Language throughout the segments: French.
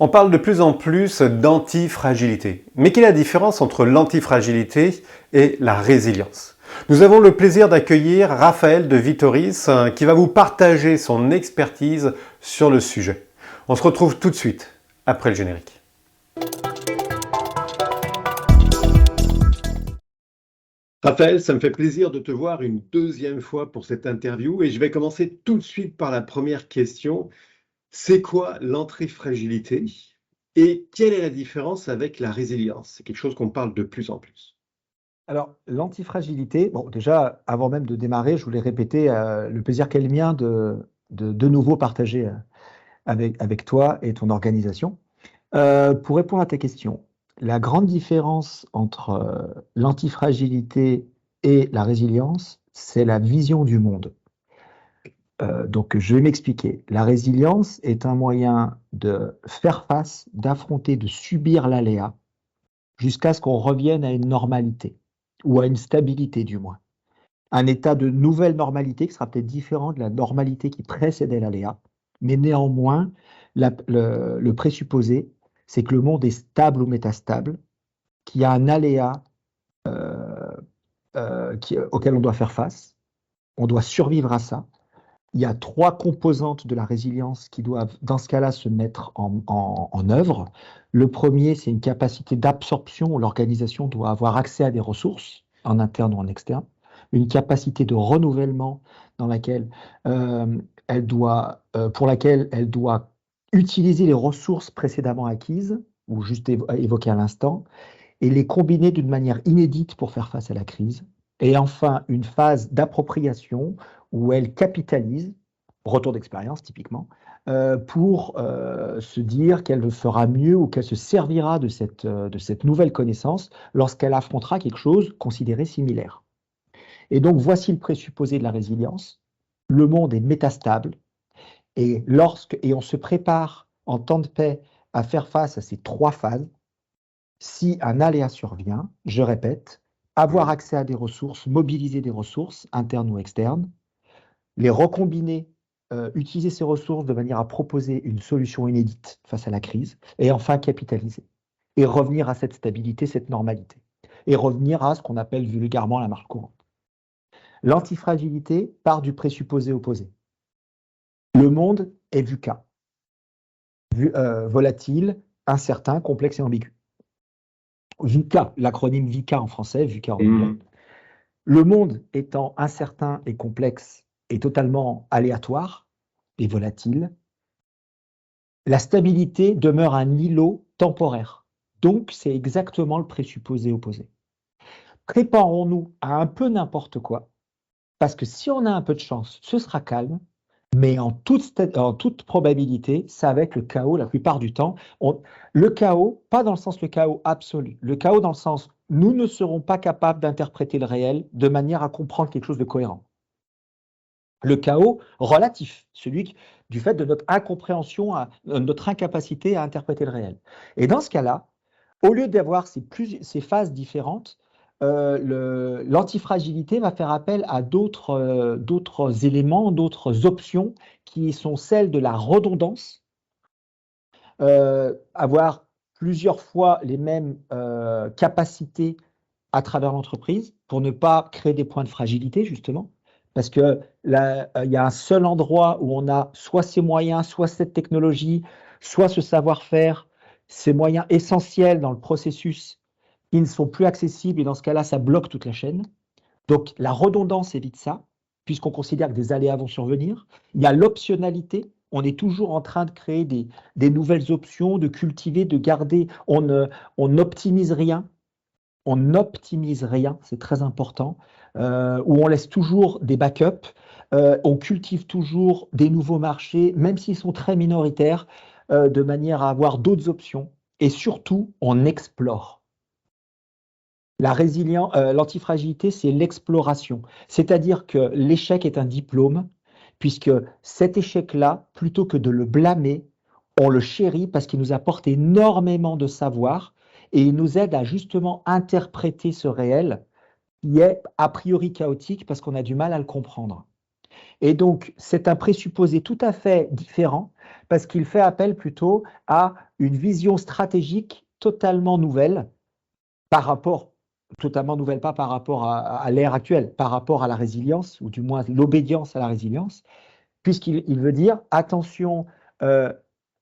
On parle de plus en plus d'antifragilité. Mais quelle est la différence entre l'antifragilité et la résilience? Nous avons le plaisir d'accueillir Raphaël de Vitoris qui va vous partager son expertise sur le sujet. On se retrouve tout de suite après le générique. Raphaël, ça me fait plaisir de te voir une deuxième fois pour cette interview et je vais commencer tout de suite par la première question. C'est quoi l'antifragilité et quelle est la différence avec la résilience? C'est quelque chose qu'on parle de plus en plus. Alors, l'antifragilité, bon, déjà, avant même de démarrer, je voulais répéter le plaisir qu'est le mien de nouveau partager avec toi et ton organisation. Pour répondre à ta question, la grande différence entre l'antifragilité et la résilience, c'est la vision du monde. Donc, je vais m'expliquer. La résilience est un moyen de faire face, d'affronter, de subir l'aléa jusqu'à ce qu'on revienne à une normalité, ou à une stabilité du moins. Un état de nouvelle normalité qui sera peut-être différent de la normalité qui précédait l'aléa, mais néanmoins, le présupposé, c'est que le monde est stable ou métastable, qu'il y a un aléa auquel on doit faire face, on doit survivre à ça. Il y a trois composantes de la résilience qui doivent, dans ce cas-là, se mettre en œuvre. Le premier, c'est une capacité d'absorption où l'organisation doit avoir accès à des ressources, en interne ou en externe. Une capacité de renouvellement dans laquelle, pour laquelle elle doit utiliser les ressources précédemment acquises, ou juste évoquées à l'instant, et les combiner d'une manière inédite pour faire face à la crise. Et enfin, une phase d'appropriation où elle capitalise, retour d'expérience typiquement, pour se dire qu'elle fera mieux ou qu'elle se servira de cette nouvelle connaissance lorsqu'elle affrontera quelque chose considéré similaire. Et donc, voici le présupposé de la résilience. Le monde est métastable et on se prépare en temps de paix à faire face à ces trois phases. Si un aléa survient, je répète, avoir accès à des ressources, mobiliser des ressources, internes ou externes, les recombiner, utiliser ces ressources de manière à proposer une solution inédite face à la crise, et enfin capitaliser, et revenir à cette stabilité, cette normalité, et revenir à ce qu'on appelle vulgairement la marche courante. L'antifragilité part du présupposé opposé. Le monde est VUCA, volatile, incertain, complexe et ambigu. VUCA, l'acronyme VUCA en français, VUCA en anglais. Le monde étant incertain et complexe et totalement aléatoire et volatile, la stabilité demeure un îlot temporaire. Donc, c'est exactement le présupposé opposé. Préparons-nous à un peu n'importe quoi, parce que si on a un peu de chance, ce sera calme, mais en toute probabilité, ça va être le chaos la plupart du temps. Le chaos, pas dans le sens le chaos absolu, le chaos dans le sens nous ne serons pas capables d'interpréter le réel de manière à comprendre quelque chose de cohérent. Le chaos relatif, celui du fait de notre incompréhension, notre incapacité à interpréter le réel. Et dans ce cas-là, au lieu d'avoir ces phases différentes, l'antifragilité va faire appel à d'autres éléments, d'autres options qui sont celles de la redondance, avoir plusieurs fois les mêmes capacités à travers l'entreprise pour ne pas créer des points de fragilité, justement. Parce que là, il y a un seul endroit où on a soit ces moyens, soit cette technologie, soit ce savoir-faire, ces moyens essentiels dans le processus qui ne sont plus accessibles et dans ce cas-là, ça bloque toute la chaîne. Donc la redondance évite ça, puisqu'on considère que des aléas vont survenir. Il y a l'optionnalité. On est toujours en train de créer des nouvelles options, de cultiver, de garder. On n'optimise rien. On n'optimise rien, c'est très important, où on laisse toujours des backups, on cultive toujours des nouveaux marchés, même s'ils sont très minoritaires, de manière à avoir d'autres options. Et surtout, on explore. L'antifragilité, c'est l'exploration. C'est-à-dire que l'échec est un diplôme, puisque cet échec-là, plutôt que de le blâmer, on le chérit parce qu'il nous apporte énormément de savoir et il nous aide à justement interpréter ce réel qui est a priori chaotique parce qu'on a du mal à le comprendre. Et donc, c'est un présupposé tout à fait différent parce qu'il fait appel plutôt à une vision stratégique totalement nouvelle par rapport, totalement nouvelle, pas par rapport à l'ère actuelle, par rapport à la résilience, ou du moins l'obédience à la résilience, puisqu'il veut dire, attention, euh,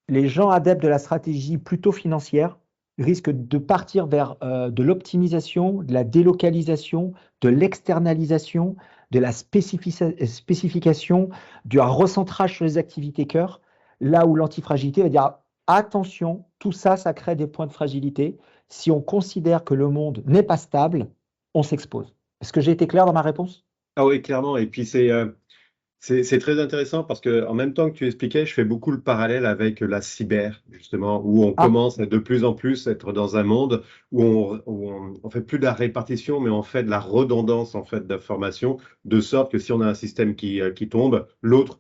les gens adeptes de la stratégie plutôt financière risquent de partir vers de l'optimisation, de la délocalisation, de l'externalisation, de la spécification, du recentrage sur les activités cœur, là où l'antifragilité va dire attention, tout ça, ça crée des points de fragilité. Si on considère que le monde n'est pas stable, on s'expose. Est-ce que j'ai été clair dans ma réponse? Ah oui, clairement. Et puis c'est très intéressant parce que en même temps que tu expliquais, je fais beaucoup le parallèle avec la cyber, justement, où on Ah, commence à de plus en plus être dans un monde où on fait plus de la répartition, mais on fait de la redondance en fait d'informations, de sorte que si on a un système qui tombe, l'autre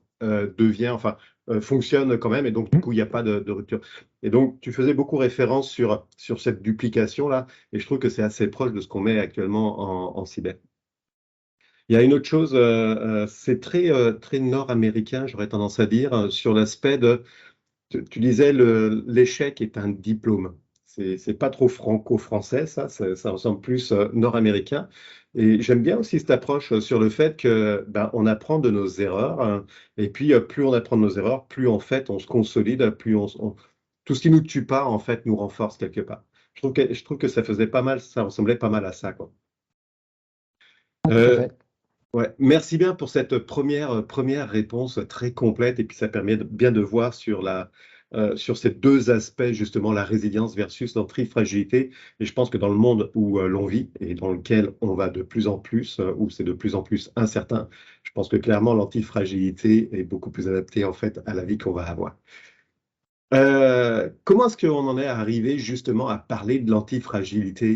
fonctionne quand même, et donc du coup il n'y a pas de rupture. Et donc tu faisais beaucoup référence sur cette duplication-là, et je trouve que c'est assez proche de ce qu'on met actuellement en cyber. Il y a une autre chose, c'est très nord-américain, j'aurais tendance à dire, sur l'aspect de, tu disais, l'échec est un diplôme. C'est pas trop franco-français, ça ressemble plus nord-américain. Et j'aime bien aussi cette approche sur le fait que ben, on apprend de nos erreurs, hein, et puis plus on apprend de nos erreurs, plus en fait on se consolide, tout ce qui nous tue pas en fait nous renforce quelque part. Je trouve que ça faisait pas mal, ça ressemblait pas mal à ça, quoi. tout à Euh, fait. Ouais, merci bien pour cette première réponse très complète et puis ça permet bien de voir sur ces deux aspects, justement, la résilience versus l'antifragilité. Et je pense que dans le monde où l'on vit et dans lequel on va de plus en plus, où c'est de plus en plus incertain, je pense que clairement l'antifragilité est beaucoup plus adaptée en fait à la vie qu'on va avoir. Comment est-ce qu'on en est arrivé justement à parler de l'antifragilité?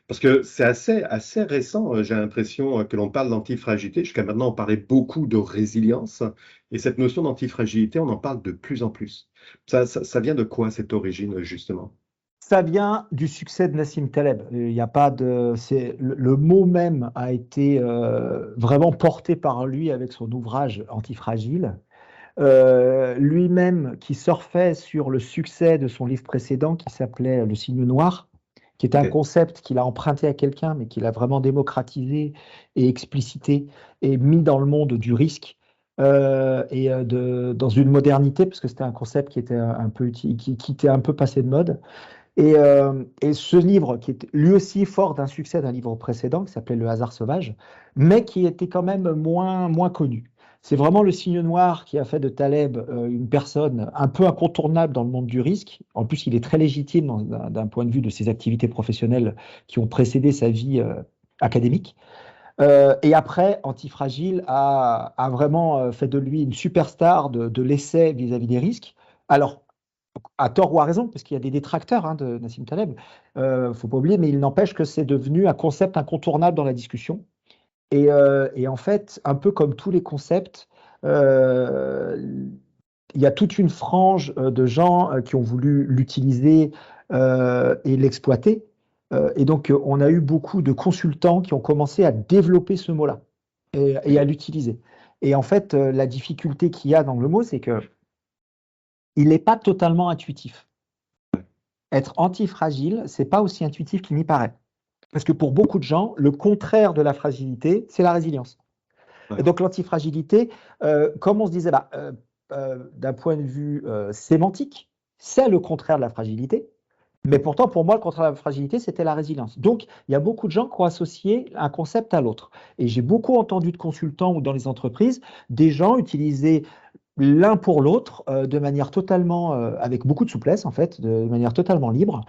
Parce que c'est assez récent, j'ai l'impression que l'on parle d'antifragilité. Jusqu'à maintenant, on parlait beaucoup de résilience. Et cette notion d'antifragilité, on en parle de plus en plus. Ça vient de quoi cette origine, justement? Ça vient du succès de Nassim Taleb. Il y a pas de, c'est le mot même a été vraiment porté par lui avec son ouvrage Antifragile. Lui-même qui surfait sur le succès de son livre précédent qui s'appelait Le Signe Noir, qui était un Ok. concept qu'il a emprunté à quelqu'un, mais qu'il a vraiment démocratisé et explicité et mis dans le monde du risque. Dans une modernité, parce que c'était un concept qui était un peu qui était un peu passé de mode. Et ce livre, qui est lui aussi fort d'un succès d'un livre précédent, qui s'appelait Le hasard sauvage, mais qui était quand même moins connu. C'est vraiment le signe noir qui a fait de Taleb une personne un peu incontournable dans le monde du risque. En plus, il est très légitime d'un point de vue de ses activités professionnelles qui ont précédé sa vie académique. Et après, Antifragile a vraiment fait de lui une superstar de l'essai vis-à-vis des risques. Alors, à tort ou à raison, parce qu'il y a des détracteurs de Nassim Taleb, faut pas oublier, mais il n'empêche que c'est devenu un concept incontournable dans la discussion. Et en fait, un peu comme tous les concepts, euh, il y a toute une frange de gens qui ont voulu l'utiliser et l'exploiter. Et donc, on a eu beaucoup de consultants qui ont commencé à développer ce mot-là et à l'utiliser. Et en fait, la difficulté qu'il y a dans le mot, c'est que il n'est pas totalement intuitif. Être antifragile, c'est pas aussi intuitif qu'il n'y paraît. Parce que pour beaucoup de gens, le contraire de la fragilité, c'est la résilience. Et Ouais. donc l'antifragilité, comme on se disait, d'un point de vue sémantique, c'est le contraire de la fragilité. Mais Mm. pourtant, pour moi, le contraire de la fragilité, c'était la résilience. Donc, il y a beaucoup de gens qui ont associé un concept à l'autre. Et j'ai beaucoup entendu de consultants ou dans les entreprises, des gens utiliser l'un pour l'autre de manière totalement, avec beaucoup de souplesse en fait, de manière totalement libre,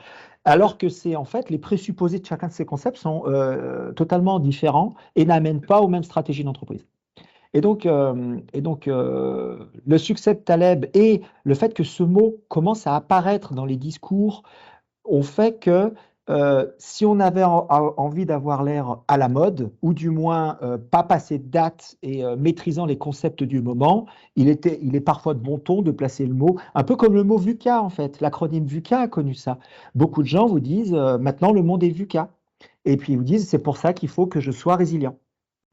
alors que c'est en fait les présupposés de chacun de ces concepts sont totalement différents et n'amènent pas aux mêmes stratégies d'entreprise. Le succès de Taleb et le fait que ce mot commence à apparaître dans les discours ont fait que si on avait envie d'avoir l'air à la mode, ou du moins pas passer de date et maîtrisant les concepts du moment, il est parfois de bon ton de placer le mot, un peu comme le mot VUCA en fait. L'acronyme VUCA a connu ça. Beaucoup de gens vous disent maintenant le monde est VUCA. Et puis ils vous disent c'est pour ça qu'il faut que je sois résilient.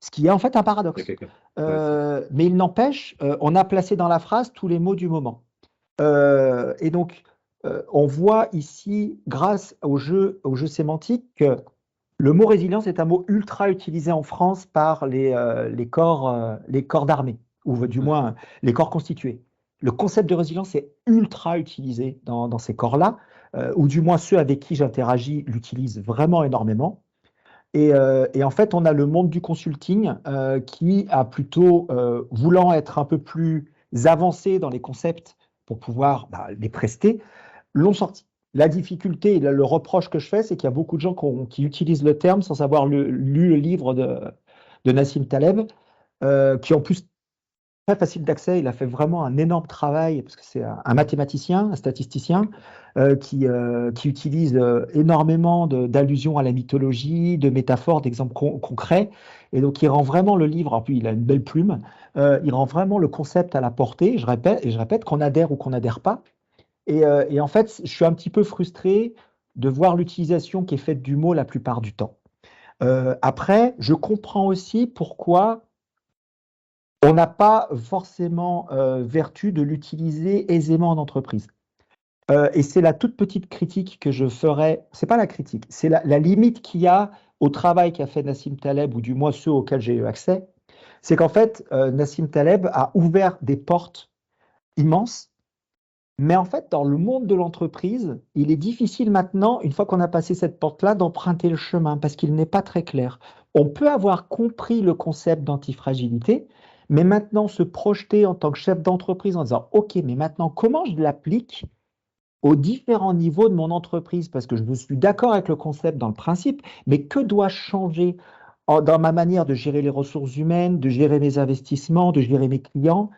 Ce qui est en fait un paradoxe. Ok. Ouais, Mais il n'empêche, on a placé dans la phrase tous les mots du moment. Et donc, on voit ici, grâce au jeu sémantique, que le mot résilience est un mot ultra utilisé en France par les corps d'armée, ou du moins les corps constitués. Le concept de résilience est ultra utilisé dans ces corps-là, ou du moins ceux avec qui j'interagis l'utilisent vraiment énormément. Et en fait, on a le monde du consulting qui a plutôt, voulant être un peu plus avancé dans les concepts pour pouvoir les prester, l'ont sorti. La difficulté et le reproche que je fais, c'est qu'il y a beaucoup de gens qui utilisent le terme sans avoir lu le livre de Nassim Taleb, qui en plus très facile d'accès. Il a fait vraiment un énorme travail parce que c'est un mathématicien, un statisticien qui utilise énormément d'allusions à la mythologie, de métaphores, d'exemples concrets. Et donc, il rend vraiment le livre, alors puis il a une belle plume, il rend vraiment le concept à la portée. Je répète qu'on adhère ou qu'on n'adhère pas. Et en fait, je suis un petit peu frustré de voir l'utilisation qui est faite du mot la plupart du temps. Après, je comprends aussi pourquoi on n'a pas forcément vertu de l'utiliser aisément en entreprise. Et c'est la toute petite critique que je ferais, c'est pas la critique, c'est la limite qu'il y a au travail qu'a fait Nassim Taleb, ou du moins ceux auxquels j'ai eu accès, c'est qu'en fait, Nassim Taleb a ouvert des portes immenses, mais en fait, dans le monde de l'entreprise, il est difficile maintenant, une fois qu'on a passé cette porte-là, d'emprunter le chemin, parce qu'il n'est pas très clair. On peut avoir compris le concept d'antifragilité, mais maintenant se projeter en tant que chef d'entreprise en disant, OK, mais maintenant, comment je l'applique aux différents niveaux de mon entreprise? Parce que je suis d'accord avec le concept dans le principe, mais que dois-je changer dans ma manière de gérer les ressources humaines, de gérer mes investissements, de gérer mes clients,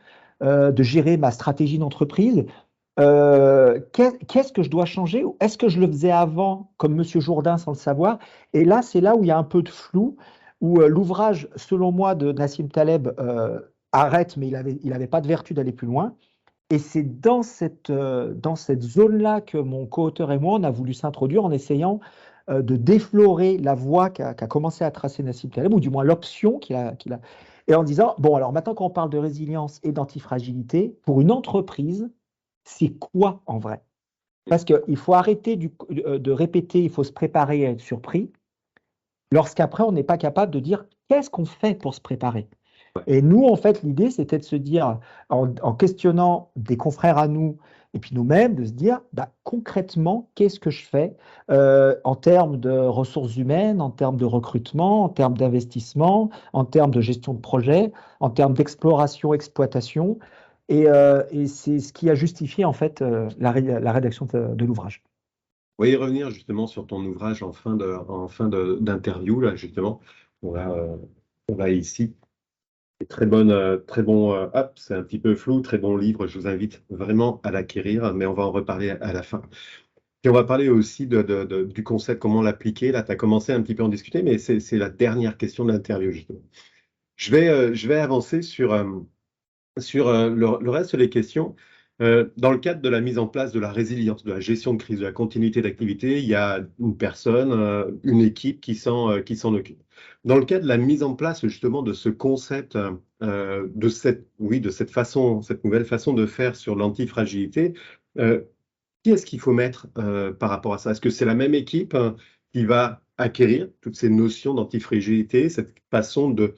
de gérer ma stratégie d'entreprise? Qu'est-ce que je dois changer? Est-ce que je le faisais avant, comme Monsieur Jourdain, sans le savoir? Et là, c'est là où il y a un peu de flou, où l'ouvrage, selon moi, de Nassim Taleb arrête, mais il avait pas de vertu d'aller plus loin. Et c'est dans cette zone-là que mon co-auteur et moi, on a voulu s'introduire en essayant de déflorer la voie qu'a commencé à tracer Nassim Taleb, ou du moins l'option qu'il a, et en disant, bon, alors maintenant qu'on parle de résilience et d'antifragilité, pour une entreprise, c'est quoi en vrai? Parce qu'il faut arrêter de répéter, il faut se préparer à être surpris, lorsqu'après on n'est pas capable de dire qu'est-ce qu'on fait pour se préparer. Et nous, en fait, l'idée, c'était de se dire, en questionnant des confrères à nous, et puis nous-mêmes, de se dire, concrètement, qu'est-ce que je fais en termes de ressources humaines, en termes de recrutement, en termes d'investissement, en termes de gestion de projet, en termes d'exploration, exploitation. Et c'est ce qui a justifié, en fait, la rédaction de l'ouvrage. On va y revenir justement sur ton ouvrage d'interview, là, justement. On va, euh, on va ici. Très bon, hop, c'est un petit peu flou, très bon livre. Je vous invite vraiment à l'acquérir, mais on va en reparler à la fin. Puis on va parler aussi du concept, comment l'appliquer. Là, tu as commencé un petit peu à en discuter, mais c'est la dernière question de l'interview, justement. Je vais avancer sur le reste des questions. Dans le cadre de la mise en place de la résilience, de la gestion de crise, de la continuité d'activité, il y a une personne, une équipe qui s'en occupe. Dans le cadre de la mise en place justement de ce concept, de cette façon, cette nouvelle façon de faire sur l'antifragilité, euh, qui est-ce qu'il faut mettre par rapport à ça? Est-ce que c'est la même équipe qui va acquérir toutes ces notions d'antifragilité, cette façon de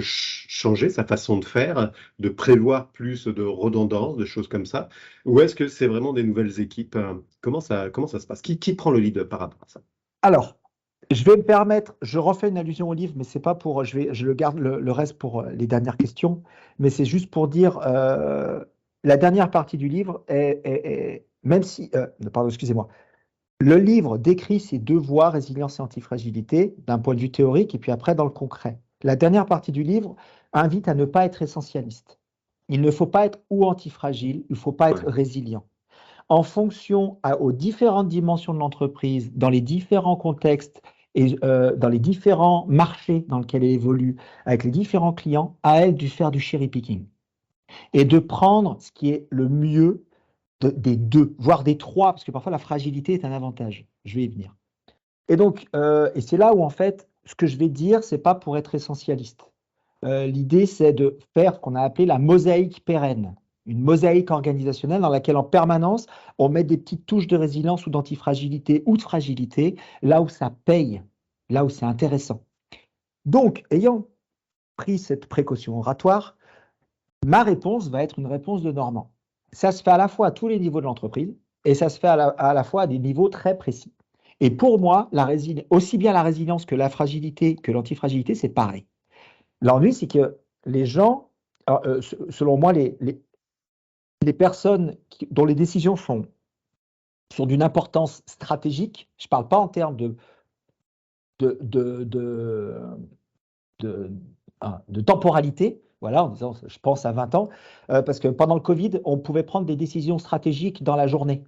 changer sa façon de faire, de prévoir plus de redondance, de choses comme ça? Ou est-ce que c'est vraiment des nouvelles équipes? Comment ça se passe? Qui prend le lead par rapport à ça? Alors, je vais me permettre, je refais une allusion au livre, mais c'est pas pour, je le garde le reste pour les dernières questions, mais c'est juste pour dire, la dernière partie du livre même si, pardon, excusez-moi, le livre décrit ces deux voies, résilience et antifragilité, d'un point de vue théorique, et puis après dans le concret. La dernière partie du livre invite à ne pas être essentialiste. Il ne faut pas être ou antifragile, il ne faut pas être Ouais. résilient. En fonction aux différentes dimensions de l'entreprise, dans les différents contextes et dans les différents marchés dans lesquels elle évolue, avec les différents clients, à elle de faire du cherry picking et de prendre ce qui est le mieux des deux, voire des trois, parce que parfois la fragilité est un avantage. Je vais y venir. Et donc, et c'est là où en fait, ce que je vais dire, c'est pas pour être essentialiste. L'idée, c'est de faire ce qu'on a appelé la mosaïque pérenne. une mosaïque organisationnelle dans laquelle en permanence, on met des petites touches de résilience ou d'antifragilité ou de fragilité, là où ça paye, là où c'est intéressant. Donc, ayant pris cette précaution oratoire, ma réponse va être une réponse de Normand. Ça se fait à la fois à tous les niveaux de l'entreprise et ça se fait à la fois à des niveaux très précis. Et pour moi, aussi bien la résilience que la fragilité, que l'antifragilité, c'est pareil. L'ennui, c'est que les gens, selon moi, les personnes dont les décisions sont d'une importance stratégique, je ne parle pas en termes de, de, de, de temporalité, voilà, en disant, je pense à 20 ans, parce que pendant le Covid, on pouvait prendre des décisions stratégiques dans la journée.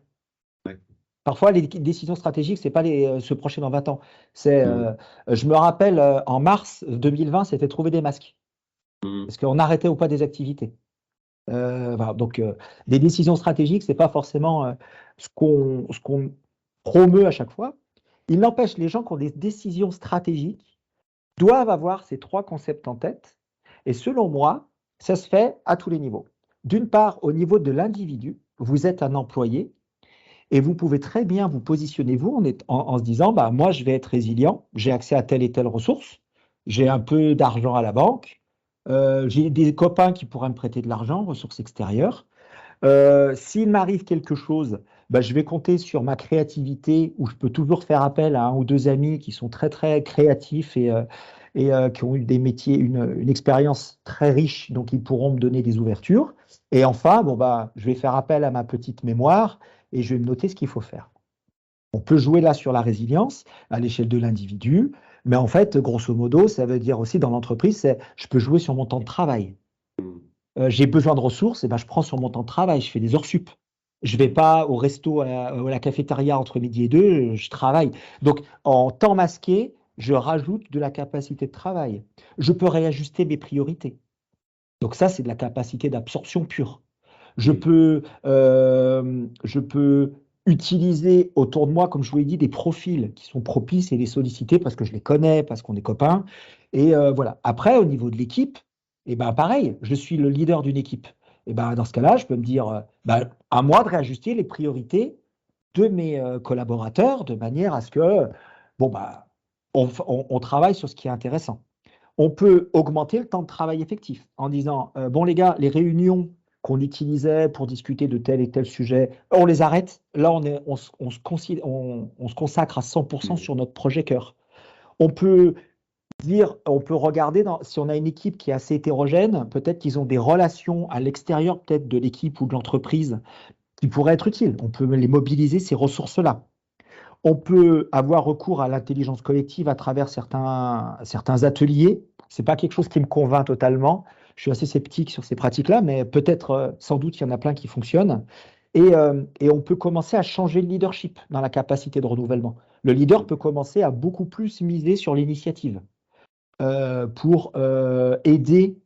Ouais. Parfois, les décisions stratégiques, c'est pas se projeter dans 20 ans. Je me rappelle, en mars 2020, c'était trouver des masques. Parce qu'on arrêtait ou pas des activités. Voilà, donc, des décisions stratégiques, c'est pas forcément ce qu'on promeut à chaque fois. Il n'empêche, les gens qui ont des décisions stratégiques doivent avoir ces 3 concepts en tête. Et selon moi, ça se fait à tous les niveaux. D'une part, au niveau de l'individu, vous êtes un employé et vous pouvez très bien vous positionner, vous, en se disant, bah, moi, je vais être résilient, j'ai accès à telle et telle ressource, j'ai un peu d'argent à la banque, j'ai des copains qui pourraient me prêter de l'argent, ressources extérieures. S'il m'arrive quelque chose, bah, je vais compter sur ma créativité, où je peux toujours faire appel à 1 ou 2 amis qui sont très très créatifs et qui ont eu des métiers, une expérience très riche, donc ils pourront me donner des ouvertures. Et enfin, bon, bah, je vais faire appel à ma petite mémoire et je vais me noter ce qu'il faut faire. On peut jouer là sur la résilience à l'échelle de l'individu, mais en fait, grosso modo, ça veut dire aussi dans l'entreprise, c'est je peux jouer sur mon temps de travail. J'ai besoin de ressources, et ben je prends sur mon temps de travail, je fais des heures sup. Je vais pas au resto, à la cafétéria entre midi et 2, je travaille. Donc, en temps masqué, je rajoute de la capacité de travail. Je peux réajuster mes priorités. Donc ça, c'est de la capacité d'absorption pure. Je peux utiliser autour de moi, comme je vous l'ai dit, des profils qui sont propices et les solliciter parce que je les connais, parce qu'on est copains. Et voilà. Après, au niveau de l'équipe, et ben pareil, je suis le leader d'une équipe. Et ben dans ce cas-là, je peux me dire, à moi de réajuster les priorités de mes collaborateurs de manière à ce que, bon bah, on travaille sur ce qui est intéressant. On peut augmenter le temps de travail effectif en disant, bon les gars, les réunions qu'on utilisait pour discuter de tel et tel sujet, on les arrête. Là, on se consacre à 100% sur notre projet cœur. On peut on peut regarder si on a une équipe qui est assez hétérogène, peut-être qu'ils ont des relations à l'extérieur, peut-être de l'équipe ou de l'entreprise, qui pourraient être utiles. On peut les mobiliser, ces ressources-là. On peut avoir recours à l'intelligence collective à travers certains ateliers. Ce n'est pas quelque chose qui me convainc totalement. Je suis assez sceptique sur ces pratiques-là, mais peut-être, sans doute, il y en a plein qui fonctionnent. Et on peut commencer à changer le leadership dans la capacité de renouvellement. Le leader peut commencer à beaucoup plus miser sur l'initiative pour aider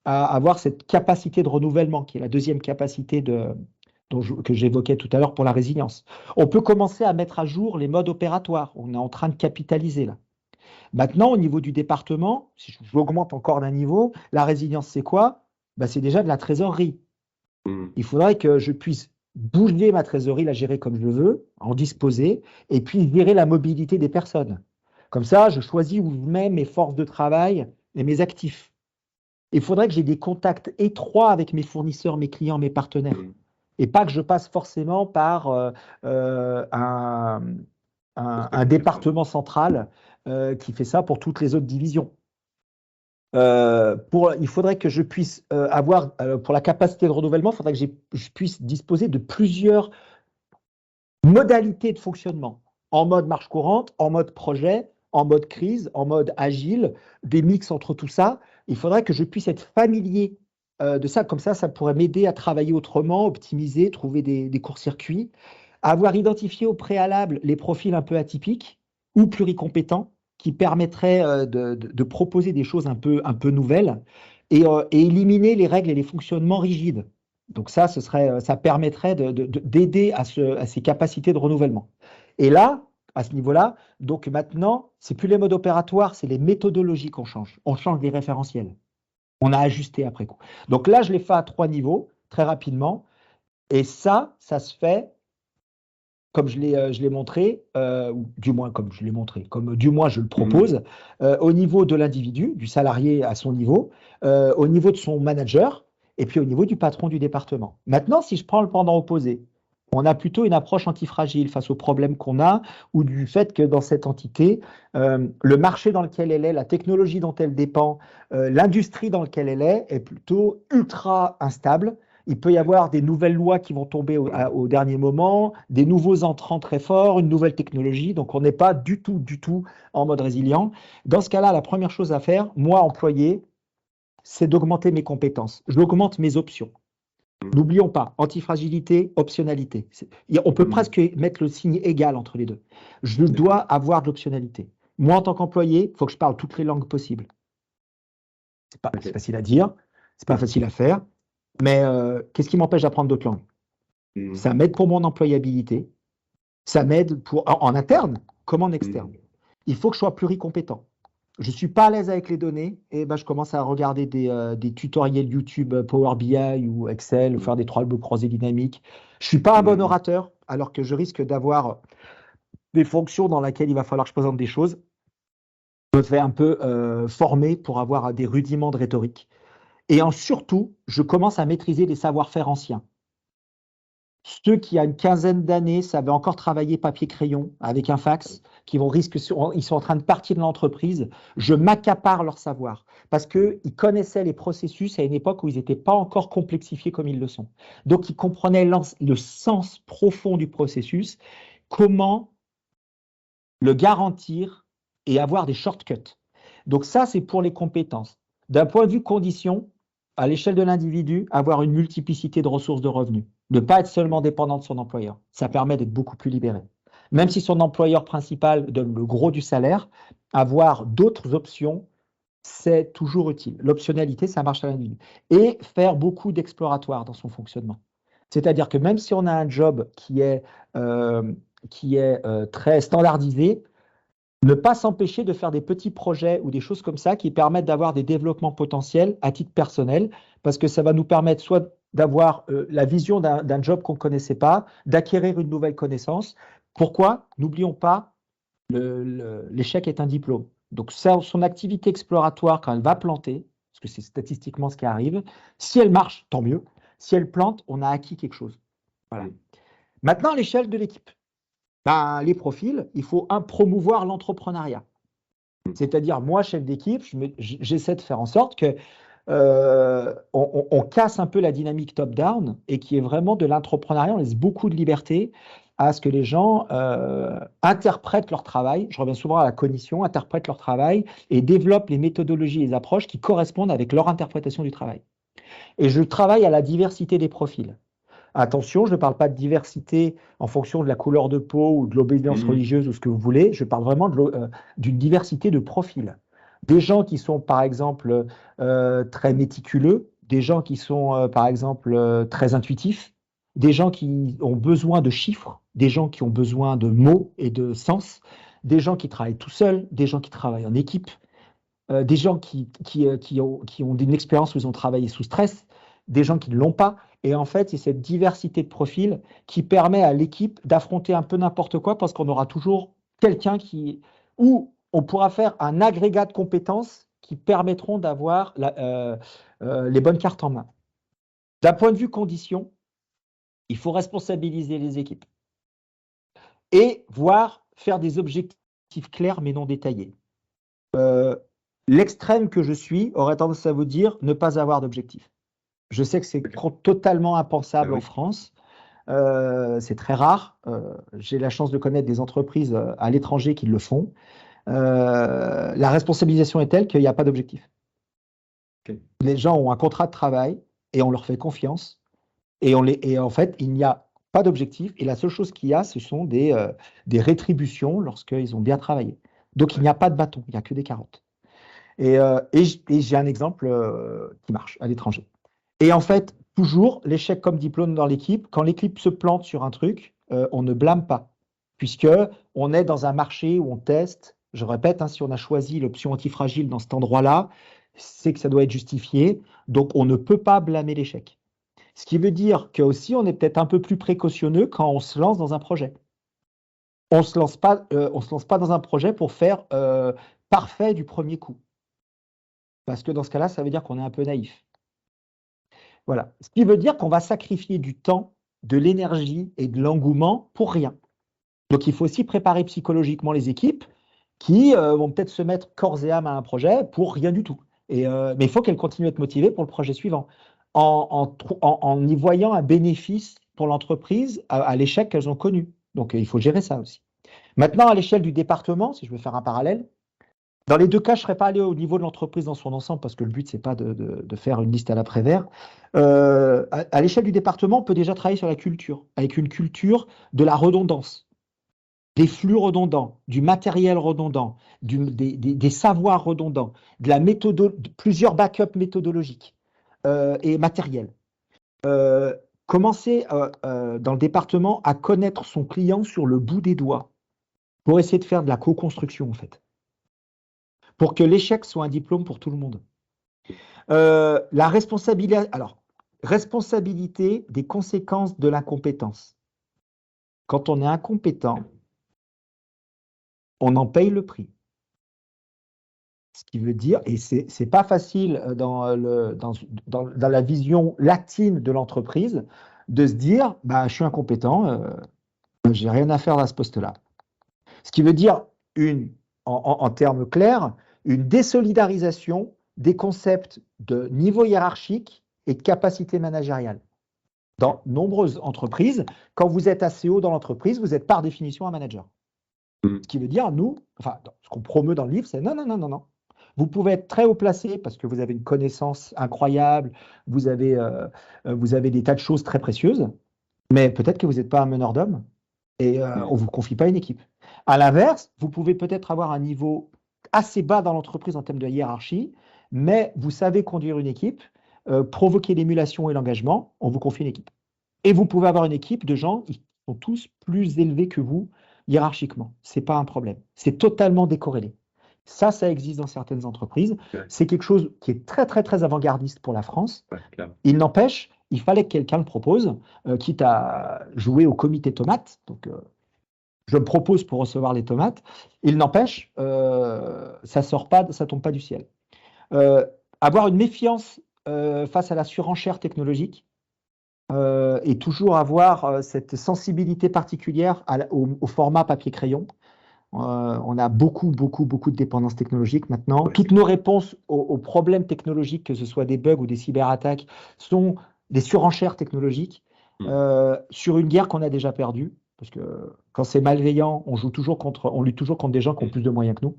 à avoir cette capacité de renouvellement, qui est la deuxième capacité que j'évoquais tout à l'heure pour la résilience. On peut commencer à mettre à jour les modes opératoires. On est en train de capitaliser là. Maintenant, au niveau du département, si j'augmente encore d'un niveau, la résilience, c'est quoi? C'est déjà de la trésorerie. Il faudrait que je puisse bouger ma trésorerie, la gérer comme je veux, en disposer, et puis gérer la mobilité des personnes. Comme ça, je choisis où je mets mes forces de travail et mes actifs. Il faudrait que j'ai des contacts étroits avec mes fournisseurs, mes clients, mes partenaires. Et pas que je passe forcément par un département central qui fait ça pour toutes les autres divisions. Il faudrait que je puisse avoir, pour la capacité de renouvellement, il faudrait que je puisse disposer de plusieurs modalités de fonctionnement, en mode marche courante, en mode projet, en mode crise, en mode agile, des mix entre tout ça. Il faudrait que je puisse être familier de ça. Comme ça pourrait m'aider à travailler autrement, optimiser, trouver des courts-circuits, avoir identifié au préalable les profils un peu atypiques ou pluricompétents qui permettraient de proposer des choses un peu nouvelles et éliminer les règles et les fonctionnements rigides. Donc ça permettrait d'aider à ces capacités de renouvellement. Et là, à ce niveau-là, donc maintenant, c'est plus les modes opératoires, c'est les méthodologies qu'on change. On change des référentiels. On a ajusté après coup. Donc là, je l'ai fait à 3 niveaux. très rapidement. Et ça se fait, comme je l'ai montré, ou du moins comme je l'ai montré, comme du moins je le propose, au niveau de l'individu, du salarié à son niveau, au niveau de son manager, et puis au niveau du patron du département. Maintenant, si je prends le pendant opposé, on a plutôt une approche antifragile face aux problèmes qu'on a, ou du fait que dans cette entité, le marché dans lequel elle est, la technologie dont elle dépend, l'industrie dans laquelle elle est plutôt ultra instable. Il peut y avoir des nouvelles lois qui vont tomber au dernier moment, des nouveaux entrants très forts, une nouvelle technologie. Donc, on n'est pas du tout en mode résilient. Dans ce cas-là, la première chose à faire, moi, employé, c'est d'augmenter mes compétences. J'augmente mes options. N'oublions pas, antifragilité, optionnalité. On peut presque mettre le signe égal entre les deux. Je dois avoir de l'optionnalité. Moi, en tant qu'employé, il faut que je parle toutes les langues possibles. C'est facile à dire, c'est pas facile à faire. Mais qu'est-ce qui m'empêche d'apprendre d'autres langues? Ça m'aide pour mon employabilité, ça m'aide en interne comme en externe. Il faut que je sois pluricompétent. Je ne suis pas à l'aise avec les données, et ben, je commence à regarder des tutoriels YouTube Power BI ou Excel, ou faire des tableaux croisés dynamiques. Je ne suis pas un bon orateur, alors que je risque d'avoir des fonctions dans lesquelles il va falloir que je présente des choses. Je me fais un peu former pour avoir des rudiments de rhétorique. Et surtout, je commence à maîtriser les savoir-faire anciens. Ceux qui, il y a une quinzaine d'années, savaient encore travailler papier-crayon avec un fax, ils sont en train de partir de l'entreprise, je m'accapare leur savoir parce qu'ils connaissaient les processus à une époque où ils n'étaient pas encore complexifiés comme ils le sont. Donc, ils comprenaient le sens profond du processus, comment le garantir et avoir des shortcuts. Donc, ça, c'est pour les compétences. D'un point de vue conditions, à l'échelle de l'individu, avoir une multiplicité de ressources de revenus. Ne pas être seulement dépendant de son employeur. Ça permet d'être beaucoup plus libéré. Même si son employeur principal donne le gros du salaire, avoir d'autres options, c'est toujours utile. L'optionnalité, ça marche à l'individu. Et faire beaucoup d'exploratoire dans son fonctionnement. C'est-à-dire que même si on a un job qui est très standardisé, ne pas s'empêcher de faire des petits projets ou des choses comme ça qui permettent d'avoir des développements potentiels à titre personnel, parce que ça va nous permettre soit d'avoir la vision d'un job qu'on ne connaissait pas, d'acquérir une nouvelle connaissance. Pourquoi? N'oublions pas, l'échec est un diplôme. Donc son activité exploratoire, quand elle va planter, parce que c'est statistiquement ce qui arrive, si elle marche, tant mieux. Si elle plante, on a acquis quelque chose. Voilà. Maintenant, à l'échelle de l'équipe. Les profils, il faut promouvoir l'entrepreneuriat. C'est-à-dire, moi, chef d'équipe, j'essaie de faire en sorte que on casse un peu la dynamique top-down et qu'il y ait vraiment de l'entrepreneuriat. On laisse beaucoup de liberté à ce que les gens interprètent leur travail. Je reviens souvent à la cognition, interprètent leur travail et développent les méthodologies et les approches qui correspondent avec leur interprétation du travail. Et je travaille à la diversité des profils. Attention, je ne parle pas de diversité en fonction de la couleur de peau ou de l'obédience religieuse ou ce que vous voulez. Je parle vraiment d'une diversité de profils. Des gens qui sont, par exemple, très méticuleux, des gens qui sont, par exemple, très intuitifs, des gens qui ont besoin de chiffres, des gens qui ont besoin de mots et de sens, des gens qui travaillent tout seuls, des gens qui travaillent en équipe, des gens qui ont une expérience où ils ont travaillé sous stress, des gens qui ne l'ont pas. Et en fait, c'est cette diversité de profils qui permet à l'équipe d'affronter un peu n'importe quoi parce qu'on aura toujours quelqu'un où on pourra faire un agrégat de compétences qui permettront d'avoir les bonnes cartes en main. D'un point de vue conditions, il faut responsabiliser les équipes et faire des objectifs clairs mais non détaillés. L'extrême que je suis aurait tendance à vous dire ne pas avoir d'objectif. Je sais que c'est totalement impensable en France. C'est très rare. J'ai la chance de connaître des entreprises à l'étranger qui le font. La responsabilisation est telle qu'il n'y a pas d'objectif. Les gens ont un contrat de travail et on leur fait confiance. Et en fait, il n'y a pas d'objectif. Et la seule chose qu'il y a, ce sont des rétributions lorsqu'ils ont bien travaillé. Donc, il n'y a pas de bâton, il n'y a que des carottes. Et j'ai un exemple qui marche à l'étranger. Et en fait, toujours, l'échec comme diplôme dans l'équipe, quand l'équipe se plante sur un truc, on ne blâme pas, puisqu'on est dans un marché où on teste. Je répète, si on a choisi l'option antifragile dans cet endroit-là, c'est que ça doit être justifié. Donc, on ne peut pas blâmer l'échec. Ce qui veut dire que aussi on est peut-être un peu plus précautionneux quand on se lance dans un projet. On se lance pas dans un projet pour faire parfait du premier coup. Parce que dans ce cas-là, ça veut dire qu'on est un peu naïf. Voilà. Ce qui veut dire qu'on va sacrifier du temps, de l'énergie et de l'engouement pour rien. Donc il faut aussi préparer psychologiquement les équipes qui vont peut-être se mettre corps et âme à un projet pour rien du tout. Mais il faut qu'elles continuent à être motivées pour le projet suivant, en y voyant un bénéfice pour l'entreprise à l'échec qu'elles ont connu. Donc il faut gérer ça aussi. Maintenant, à l'échelle du département, si je veux faire un parallèle, dans les deux cas, je ne serais pas allé au niveau de l'entreprise dans son ensemble parce que le but, ce n'est pas de faire une liste à l'après-vert. À l'échelle du département, on peut déjà travailler sur la culture, avec une culture de la redondance, des flux redondants, du matériel redondant, des savoirs redondants, de plusieurs backups méthodologiques et matériels. Commencer dans le département à connaître son client sur le bout des doigts pour essayer de faire de la co-construction, en fait. Pour que l'échec soit un diplôme pour tout le monde. La responsabilité, responsabilité des conséquences de l'incompétence. Quand on est incompétent, on en paye le prix. Ce qui veut dire, et c'est pas facile dans la vision latine de l'entreprise, de se dire, bah, je suis incompétent, j'ai rien à faire à ce poste-là. Ce qui veut dire, en termes clairs, une désolidarisation des concepts de niveau hiérarchique et de capacité managériale. Dans nombreuses entreprises, quand vous êtes assez haut dans l'entreprise, vous êtes par définition un manager. Ce qui veut dire, ce qu'on promeut dans le livre, c'est non. Vous pouvez être très haut placé parce que vous avez une connaissance incroyable, vous avez des tas de choses très précieuses, mais peut-être que vous n'êtes pas un meneur d'hommes et on ne vous confie pas une équipe. À l'inverse, vous pouvez peut-être avoir un niveau assez bas dans l'entreprise en termes de hiérarchie, mais vous savez conduire une équipe, provoquer l'émulation et l'engagement, on vous confie une équipe. Et vous pouvez avoir une équipe de gens qui sont tous plus élevés que vous hiérarchiquement. Ce n'est pas un problème. C'est totalement décorrélé. Ça existe dans certaines entreprises. Ouais. C'est quelque chose qui est très, très, très avant-gardiste pour la France. Ouais, clairement. Il n'empêche, il fallait que quelqu'un le propose, quitte à jouer au comité tomate. Donc, je me propose pour recevoir les tomates. Il n'empêche, ça tombe pas du ciel. Avoir une méfiance face à la surenchère technologique et toujours avoir cette sensibilité particulière au format papier-crayon. On a beaucoup de dépendances technologiques maintenant. Ouais. Toutes nos réponses aux problèmes technologiques, que ce soit des bugs ou des cyberattaques, sont des surenchères technologiques sur une guerre qu'on a déjà perdue. Parce que quand c'est malveillant, on lutte toujours contre des gens qui ont plus de moyens que nous.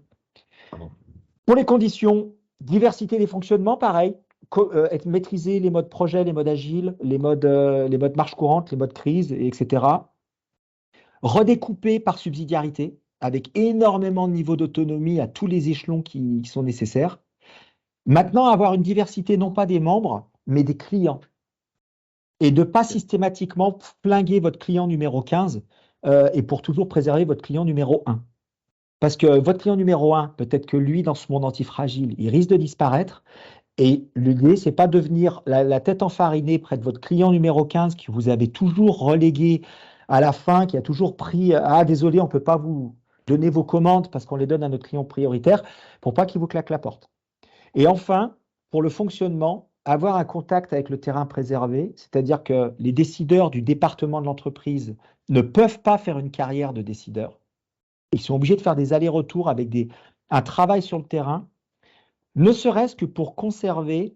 Pour les conditions, diversité des fonctionnements, pareil. Maîtriser les modes projet, les modes agiles, les modes marche courante, les modes crise, etc. Redécouper par subsidiarité, avec énormément de niveaux d'autonomie à tous les échelons qui sont nécessaires. Maintenant, avoir une diversité non pas des membres, mais des clients. Et de ne pas systématiquement flinguer votre client numéro 15 et pour toujours préserver votre client numéro 1. Parce que votre client numéro 1, peut-être que lui, dans ce monde antifragile, il risque de disparaître. Et l'idée, ce n'est pas de venir la tête enfarinée près de votre client numéro 15 que vous avez toujours relégué à la fin, qui a toujours pris « Ah, désolé, on ne peut pas vous donner vos commandes parce qu'on les donne à notre client prioritaire » pour pas qu'il vous claque la porte. Et enfin, pour le fonctionnement, avoir un contact avec le terrain préservé, c'est-à-dire que les décideurs du département de l'entreprise ne peuvent pas faire une carrière de décideur. Ils sont obligés de faire des allers-retours avec un travail sur le terrain, ne serait-ce que pour conserver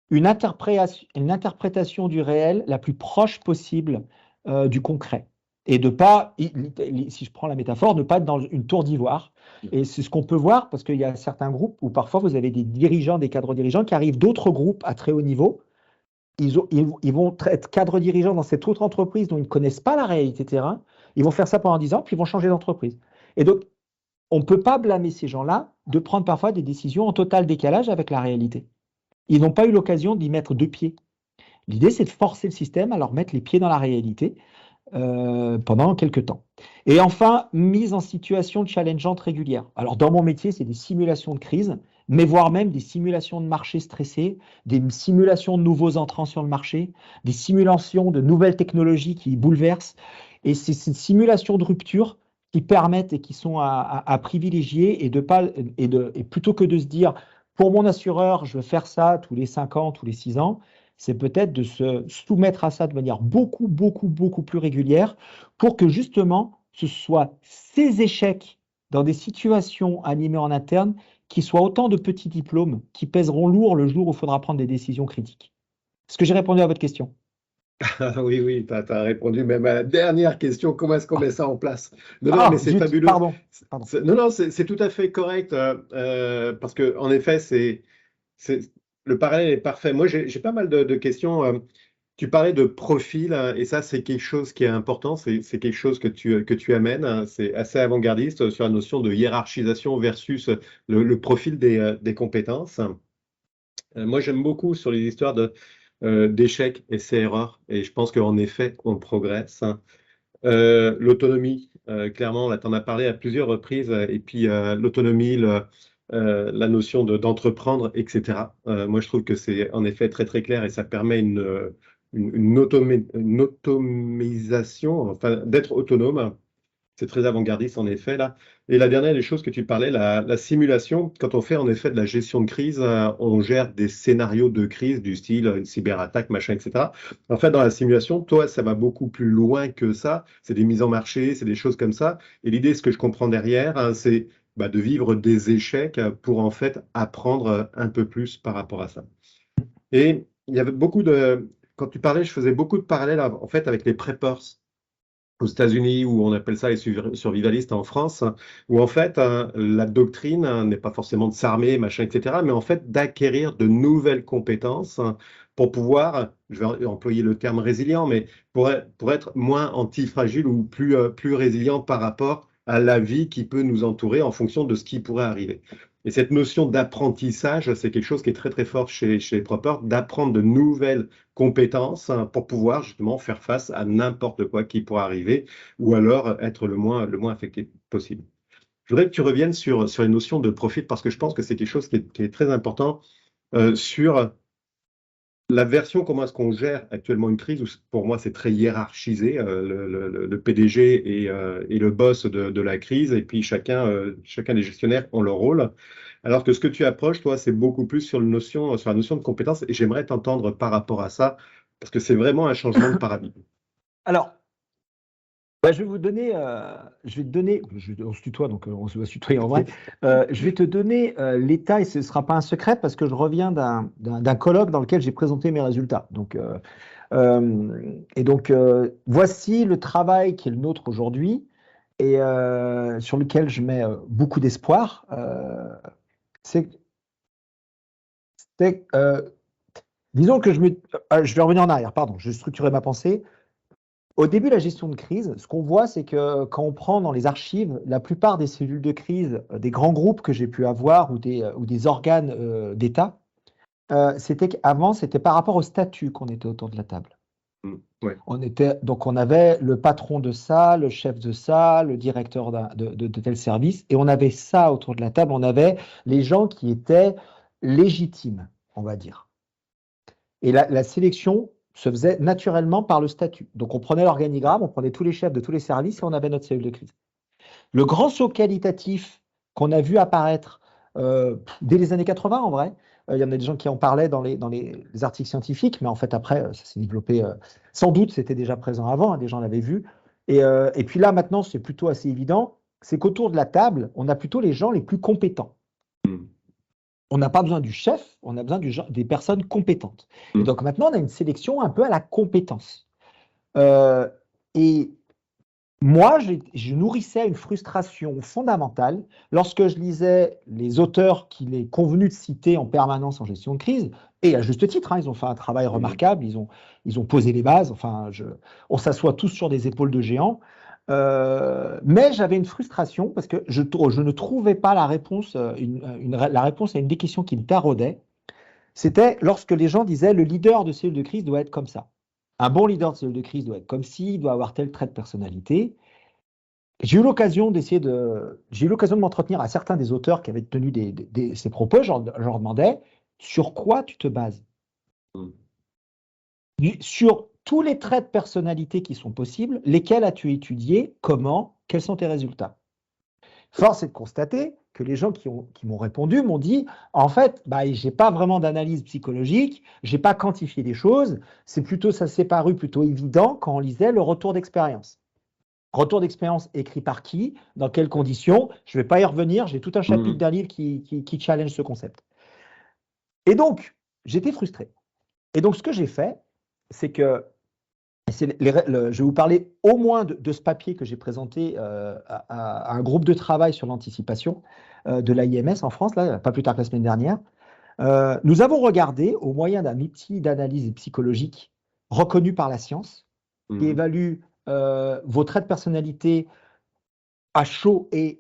une interprétation du réel la plus proche possible du concret. Et de pas, si je prends la métaphore, ne pas être dans une tour d'ivoire. Et c'est ce qu'on peut voir, parce qu'il y a certains groupes où parfois vous avez des dirigeants, des cadres dirigeants qui arrivent d'autres groupes à très haut niveau. Ils vont être cadres dirigeants dans cette autre entreprise dont ils ne connaissent pas la réalité terrain. Ils vont faire ça pendant 10 ans, puis ils vont changer d'entreprise. Et donc, on ne peut pas blâmer ces gens-là de prendre parfois des décisions en total décalage avec la réalité. Ils n'ont pas eu l'occasion d'y mettre 2 pieds. L'idée, c'est de forcer le système à leur mettre les pieds dans la réalité pendant quelques temps. Et enfin, mise en situation challengeante régulière. Alors, dans mon métier, c'est des simulations de crise, mais voire même des simulations de marché stressés, des simulations de nouveaux entrants sur le marché, des simulations de nouvelles technologies qui bouleversent. Et c'est ces simulations de rupture qui permettent et qui sont à privilégier et, de pas, et plutôt que de se dire, pour mon assureur, je veux faire ça tous les 5 ans, tous les 6 ans, c'est peut-être de se soumettre à ça de manière beaucoup, beaucoup, beaucoup plus régulière pour que justement ce soit ces échecs dans des situations animées en interne qui soient autant de petits diplômes qui pèseront lourd le jour où il faudra prendre des décisions critiques. Est-ce que j'ai répondu à votre question? Ah oui, oui, tu as répondu même à la dernière question, comment est-ce qu'on met ça en place? Non, non, mais Ah, c'est zut, fabuleux. pardon, pardon. Non, non, c'est tout à fait correct, parce que en effet, c'est- le parallèle est parfait. Moi, j'ai pas mal de questions. Tu parlais de profil, hein, et ça, c'est quelque chose qui est important, c'est quelque chose que tu amènes, hein. C'est assez avant-gardiste sur la notion de hiérarchisation versus le profil des compétences. Moi, j'aime beaucoup sur les histoires d'échecs, essais-erreurs, et je pense qu'en effet, on progresse, hein. L'autonomie, clairement, là, tu en as parlé à plusieurs reprises, et puis l'autonomie, la notion d'entreprendre, etc. Moi, je trouve que c'est en effet très, très clair et ça permet une automisation, enfin, d'être autonome. C'est très avant-gardiste en effet là. Et la dernière des choses que tu parlais, la simulation, quand on fait en effet de la gestion de crise, on gère des scénarios de crise du style une cyberattaque, machin, etc. En fait, dans la simulation, toi, ça va beaucoup plus loin que ça. C'est des mises en marché, c'est des choses comme ça. Et l'idée, ce que je comprends derrière, hein, c'est de vivre des échecs pour en fait apprendre un peu plus par rapport à ça. Et il y avait beaucoup de, quand tu parlais, je faisais beaucoup de parallèles en fait avec les preppers aux États-Unis, où on appelle ça les survivalistes en France, où en fait la doctrine n'est pas forcément de s'armer, machin, etc., mais en fait d'acquérir de nouvelles compétences pour pouvoir, je vais employer le terme résilient, mais pour être moins antifragile ou plus résilient par rapport à la vie qui peut nous entourer en fonction de ce qui pourrait arriver. Et cette notion d'apprentissage, c'est quelque chose qui est très très fort chez les preppers, d'apprendre de nouvelles compétences, hein, pour pouvoir justement faire face à n'importe quoi qui pourrait arriver ou alors être le moins affecté possible. Je voudrais que tu reviennes sur les notions de profit parce que je pense que c'est quelque chose qui est très important sur la version, comment est-ce qu'on gère actuellement une crise, où pour moi c'est très hiérarchisé, le PDG et le boss de la crise, et puis chacun des gestionnaires ont leur rôle. Alors que ce que tu approches, toi, c'est beaucoup plus sur la notion de compétence, et j'aimerais t'entendre par rapport à ça, parce que c'est vraiment un changement de paradigme. Alors, bah, je vais vous donner, je vais te donner, on se tutoie, donc on se va se tutoyer en vrai. Je vais te donner l'état, et ce ne sera pas un secret, parce que je reviens d'un colloque dans lequel j'ai présenté mes résultats. Voici le travail qui est le nôtre aujourd'hui, et sur lequel je mets beaucoup d'espoir. C'est, c'est, disons que je vais revenir en arrière, pardon, je vais structurer ma pensée. Au début de la gestion de crise, ce qu'on voit, c'est que quand on prend dans les archives, la plupart des cellules de crise, des grands groupes que j'ai pu avoir ou des organes d'État, c'était par rapport au statut qu'on était autour de la table. Ouais. Donc on avait le patron de ça, le chef de ça, le directeur de tel service, et on avait ça autour de la table. On avait les gens qui étaient légitimes, on va dire. Et la sélection se faisait naturellement par le statut. Donc on prenait l'organigramme, on prenait tous les chefs de tous les services et on avait notre cellule de crise. Le grand saut qualitatif qu'on a vu apparaître dès les années 80, en vrai, il y en a des gens qui en parlaient dans les articles scientifiques, mais en fait après, ça s'est développé. Sans doute, c'était déjà présent avant, hein, des gens l'avaient vu. Et puis là, maintenant, c'est plutôt assez évident, c'est qu'autour de la table, on a plutôt les gens les plus compétents. On n'a pas besoin du chef, on a besoin des personnes compétentes. Et donc maintenant, on a une sélection un peu à la compétence. Et moi, je nourrissais une frustration fondamentale lorsque je lisais les auteurs qu'il est convenu de citer en permanence en gestion de crise, et à juste titre, hein, ils ont fait un travail remarquable, ils ont posé les bases, on s'assoit tous sur des épaules de géants. Mais j'avais une frustration parce que je ne trouvais pas la réponse, la réponse à une des questions qui me taraudait. C'était lorsque les gens disaient le leader de cellule de crise doit être comme ça. Un bon leader de cellule de crise doit être comme ci, il doit avoir tel trait de personnalité. J'ai eu l'occasion de m'entretenir à certains des auteurs qui avaient tenu ces propos. Je leur demandais sur quoi tu te bases? Mm. Sur tous les traits de personnalité qui sont possibles, lesquels as-tu étudié? Comment? Quels sont tes résultats? Force est de constater que les gens qui m'ont répondu m'ont dit, en fait, j'ai pas vraiment d'analyse psychologique, j'ai pas quantifié des choses, ça s'est paru plutôt évident quand on lisait le retour d'expérience. Retour d'expérience écrit par qui? Dans quelles conditions? Je ne vais pas y revenir, j'ai tout un chapitre d'un livre qui challenge ce concept. Et donc, j'étais frustré. Et donc, ce que j'ai fait, c'est que je vais vous parler au moins de ce papier que j'ai présenté à un groupe de travail sur l'anticipation de l'AIMS en France, là, pas plus tard que la semaine dernière. Nous avons regardé, au moyen d'un outil d'analyse psychologique reconnu par la science, qui évalue vos traits de personnalité à chaud et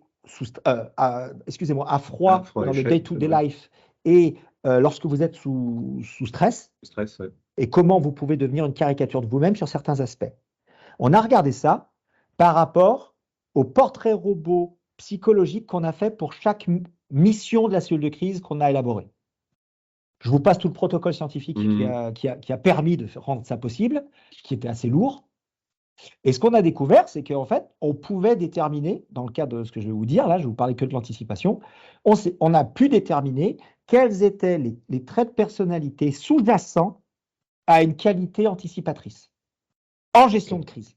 à froid dans le day-to-day life et lorsque vous êtes sous stress, Ouais. et comment vous pouvez devenir une caricature de vous-même sur certains aspects. On a regardé ça par rapport au portrait robot psychologique qu'on a fait pour chaque mission de la cellule de crise qu'on a élaborée. Je vous passe tout le protocole scientifique qui a permis de rendre ça possible, qui était assez lourd. Et ce qu'on a découvert, c'est qu'en fait, on pouvait déterminer, dans le cas de ce que je vais vous dire, là, je vais vous parler que de l'anticipation, on a pu déterminer quels étaient les traits de personnalité sous-jacents à une qualité anticipatrice en gestion de crise.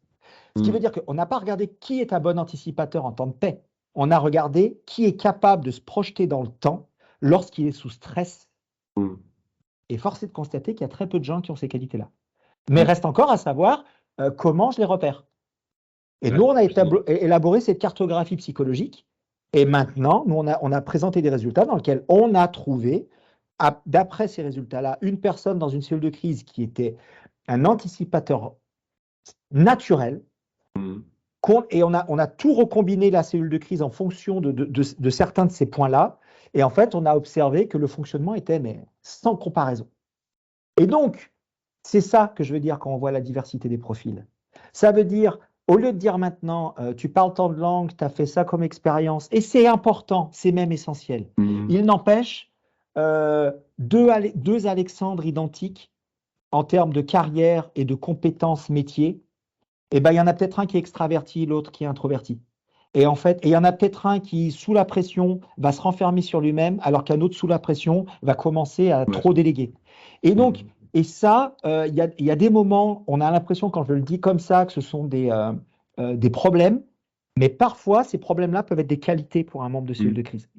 Ce qui veut dire qu'on n'a pas regardé qui est un bon anticipateur en temps de paix, on a regardé qui est capable de se projeter dans le temps lorsqu'il est sous stress. Et force est de constater qu'il y a très peu de gens qui ont ces qualités-là. Mais reste encore à savoir comment je les repère. Et nous, on a élaboré cette cartographie psychologique. Et maintenant, nous, on a présenté des résultats dans lesquels on a trouvé, d'après ces résultats-là, une personne dans une cellule de crise qui était un anticipateur naturel. Et on a tout recombiné la cellule de crise en fonction de certains de ces points-là. Et en fait, on a observé que le fonctionnement était sans comparaison. Et donc, c'est ça que je veux dire quand on voit la diversité des profils. Ça veut dire, au lieu de dire maintenant, tu parles tant de langues, tu as fait ça comme expérience, et c'est important, c'est même essentiel. Il n'empêche, deux Alexandres identiques en termes de carrière et de compétences métiers, il y en a peut-être un qui est extraverti, l'autre qui est introverti. Et en fait, il y en a peut-être un qui, sous la pression, va se renfermer sur lui-même, alors qu'un autre, sous la pression, va commencer à trop déléguer. Et donc, et ça, il y a des moments, on a l'impression, quand je le dis comme ça, que ce sont des problèmes, mais parfois, ces problèmes-là peuvent être des qualités pour un membre de cellule de crise.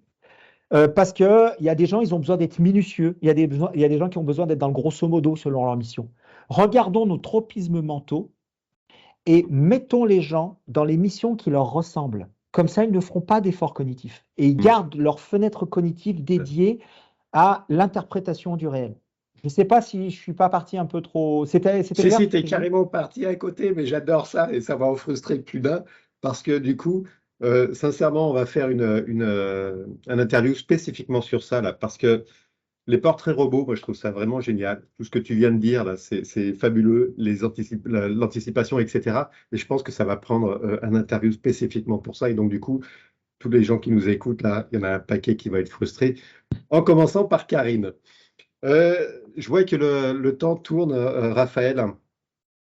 Parce qu'il y a des gens, ils ont besoin d'être minutieux, il y a des gens qui ont besoin d'être dans le grosso modo selon leur mission. Regardons nos tropismes mentaux et mettons les gens dans les missions qui leur ressemblent. Comme ça, ils ne feront pas d'efforts cognitifs. Et ils gardent leur fenêtre cognitive dédiée à l'interprétation du réel. Je ne sais pas si je ne suis pas parti un peu trop… C'était Si, si, tu es carrément parti à côté, mais j'adore ça et ça va en frustrer plus d'un parce que du coup, sincèrement, on va faire un interview spécifiquement sur ça, là, parce que les portraits robots, moi, je trouve ça vraiment génial. Tout ce que tu viens de dire, là, c'est fabuleux, l'anticipation, etc. Et je pense que ça va prendre un interview spécifiquement pour ça. Et donc, du coup, tous les gens qui nous écoutent, là, il y en a un paquet qui va être frustré. En commençant par Karine. Je vois que le temps tourne, Raphaël.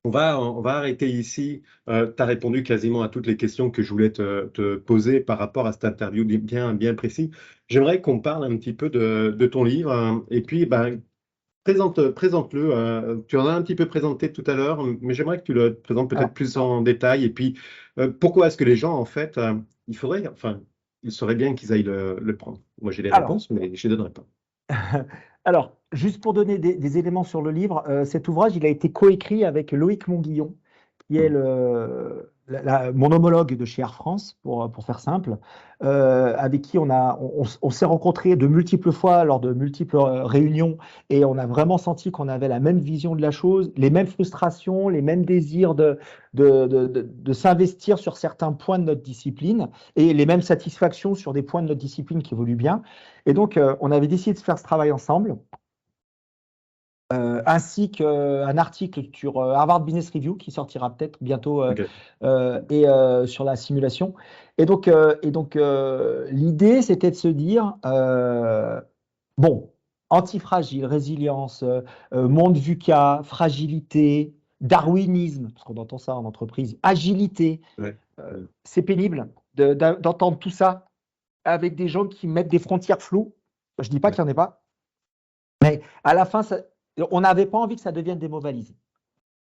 On va arrêter ici. Tu as répondu quasiment à toutes les questions que je voulais te poser par rapport à cette interview bien précis. J'aimerais qu'on parle un petit peu de ton livre, hein, et puis présente-le. Tu en as un petit peu présenté tout à l'heure, mais j'aimerais que tu le présentes peut-être plus en détail. Et puis, pourquoi est-ce que les gens, en fait, il serait bien qu'ils aillent le prendre. Moi, j'ai les réponses, mais je ne les donnerai pas. Alors, juste pour donner des éléments sur le livre, cet ouvrage, il a été coécrit avec Loïc Monguillon, qui est mon homologue de chez Air France, pour faire simple, avec qui on s'est rencontrés de multiples fois lors de multiples réunions, et on a vraiment senti qu'on avait la même vision de la chose, les mêmes frustrations, les mêmes désirs de s'investir sur certains points de notre discipline, et les mêmes satisfactions sur des points de notre discipline qui évoluent bien. Et donc, on avait décidé de faire ce travail ensemble. ainsi qu'un article sur Harvard Business Review qui sortira peut-être bientôt Ok. sur la simulation. L'idée, c'était de se dire, bon, antifragile, résilience, monde VUCA, fragilité, darwinisme, parce qu'on entend ça en entreprise, agilité. Ouais. C'est pénible d'entendre tout ça avec des gens qui mettent des frontières floues. Je ne dis pas qu'il n'y en ait pas, mais à la fin, on n'avait pas envie que ça devienne des mots valises.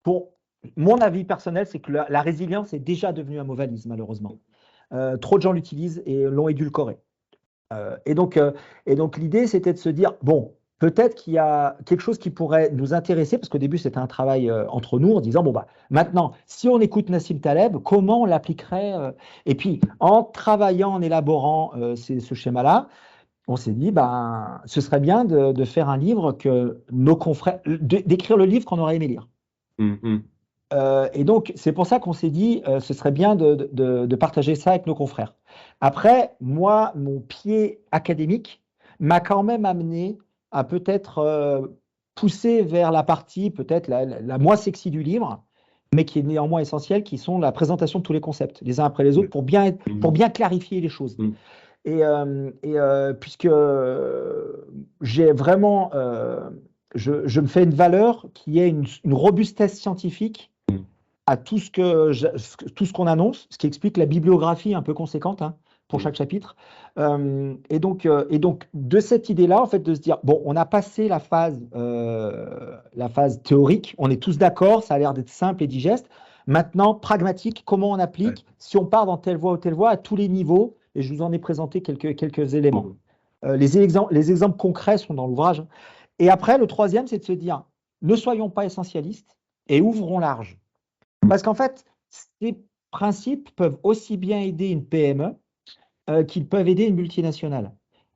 Pour mon avis personnel, c'est que la résilience est déjà devenue un mot valise, malheureusement. Trop de gens l'utilisent et l'ont édulcoré. Et donc, l'idée, c'était de se dire, bon, peut-être qu'il y a quelque chose qui pourrait nous intéresser, parce qu'au début, c'était un travail entre nous, en disant, bon, bah, maintenant, si on écoute Nassim Taleb, comment on l'appliquerait Et puis, en travaillant, en élaborant ce schéma-là, on s'est dit, ben, ce serait bien de faire un livre que nos confrères, d'écrire le livre qu'on aurait aimé lire. Et donc, c'est pour ça qu'on s'est dit, ce serait bien de partager ça avec nos confrères. Après, moi, mon pied académique m'a quand même amené à peut-être pousser vers la partie peut-être la moins sexy du livre, mais qui est néanmoins essentielle, qui sont la présentation de tous les concepts, les uns après les autres, pour bien clarifier les choses. Puisque j'ai vraiment, je me fais une valeur qui est une robustesse scientifique à tout ce qu'on annonce, ce qui explique la bibliographie un peu conséquente pour chaque chapitre. Et donc, de cette idée-là, en fait, de se dire, bon, on a passé la phase théorique, on est tous d'accord, ça a l'air d'être simple et digeste. Maintenant, pragmatique, comment on applique, si on part dans telle voie ou telle voie, à tous les niveaux, et je vous en ai présenté quelques éléments. Les exemples concrets sont dans l'ouvrage. Et après, le troisième, c'est de se dire, ne soyons pas essentialistes et ouvrons large. Parce qu'en fait, ces principes peuvent aussi bien aider une PME qu'ils peuvent aider une multinationale.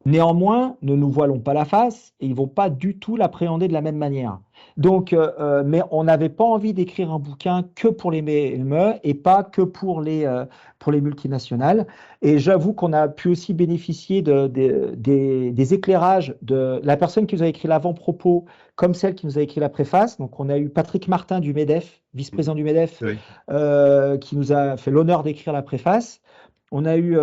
Néanmoins, ne nous voilons pas la face et ils ne vont pas du tout l'appréhender de la même manière. Donc, mais on n'avait pas envie d'écrire un bouquin que pour les PME et pas que pour les multinationales. Et j'avoue qu'on a pu aussi bénéficier des éclairages de la personne qui nous a écrit l'avant-propos, comme celle qui nous a écrit la préface. Donc, on a eu Patrick Martin du MEDEF, vice-président du MEDEF, qui nous a fait l'honneur d'écrire la préface. On a eu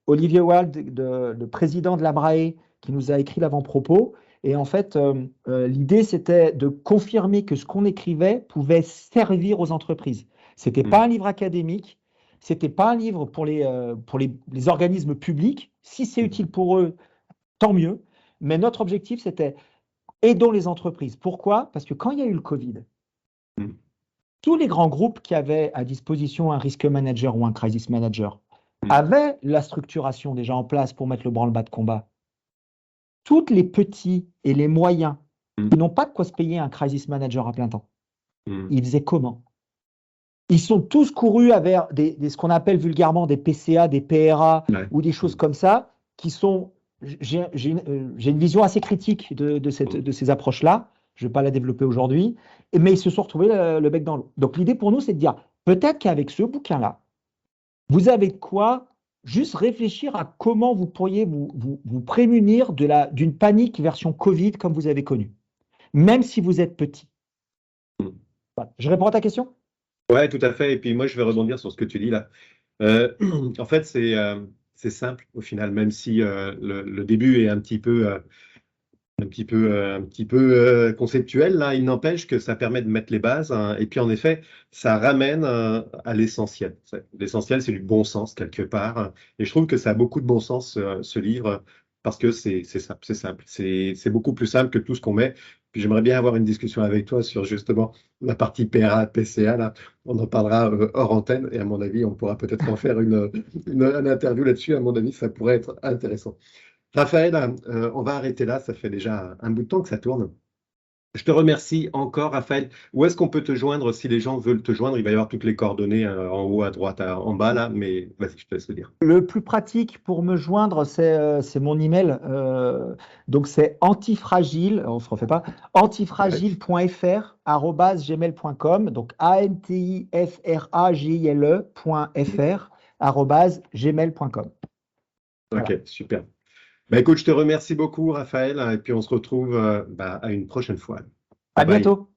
Olivier Wald, le président de l'ABRAE, qui nous a écrit l'avant-propos. Et en fait, l'idée, c'était de confirmer que ce qu'on écrivait pouvait servir aux entreprises. Ce n'était pas un livre académique, ce n'était pas un livre pour les organismes publics. Si c'est utile pour eux, tant mieux. Mais notre objectif, c'était aidons les entreprises. Pourquoi ? Parce que quand il y a eu le Covid, tous les grands groupes qui avaient à disposition un risk manager ou un crisis manager avaient la structuration déjà en place pour mettre le branle-bas de combat. Toutes les petits et les moyens qui n'ont pas de quoi se payer un crisis manager à plein temps, ils faisaient comment ? Ils sont tous courus vers ce qu'on appelle vulgairement des PCA, des PRA ou des choses comme ça, qui sont. J'ai une vision assez critique de ces approches-là. Je ne vais pas la développer aujourd'hui, mais ils se sont retrouvés le bec dans l'eau. Donc l'idée pour nous, c'est de dire peut-être qu'avec ce bouquin-là, vous avez de quoi juste réfléchir à comment vous pourriez vous prémunir d'une panique version Covid comme vous avez connu, même si vous êtes petit. Voilà. Je réponds à ta question ? Ouais, tout à fait. Et puis moi, je vais rebondir sur ce que tu dis là. En fait, c'est simple au final, même si le début est un petit peu conceptuel, là, il n'empêche que ça permet de mettre les bases, et puis en effet, ça ramène à l'essentiel. L'essentiel, c'est du bon sens quelque part, et je trouve que ça a beaucoup de bon sens, ce livre, parce que c'est simple, c'est beaucoup plus simple que tout ce qu'on met. Puis j'aimerais bien avoir une discussion avec toi sur justement la partie PRA, PCA, là, on en parlera hors antenne, et à mon avis, on pourra peut-être en faire une interview là-dessus, à mon avis, ça pourrait être intéressant. Raphaël, on va arrêter là, ça fait déjà un bout de temps que ça tourne. Je te remercie encore, Raphaël. Où est-ce qu'on peut te joindre si les gens veulent te joindre? Il va y avoir toutes les coordonnées en haut, à droite, en bas, là, mais vas-y, je te laisse le dire. Le plus pratique pour me joindre, c'est mon email. Donc, c'est antifragile, on ne se refait pas, antifragile.fr@gmail.com, donc antifragile.fr@gmail.com. Ok, Voilà. super. Bah, écoute, je te remercie beaucoup, Raphaël, et puis on se retrouve à une prochaine fois. À Bye bye. bientôt.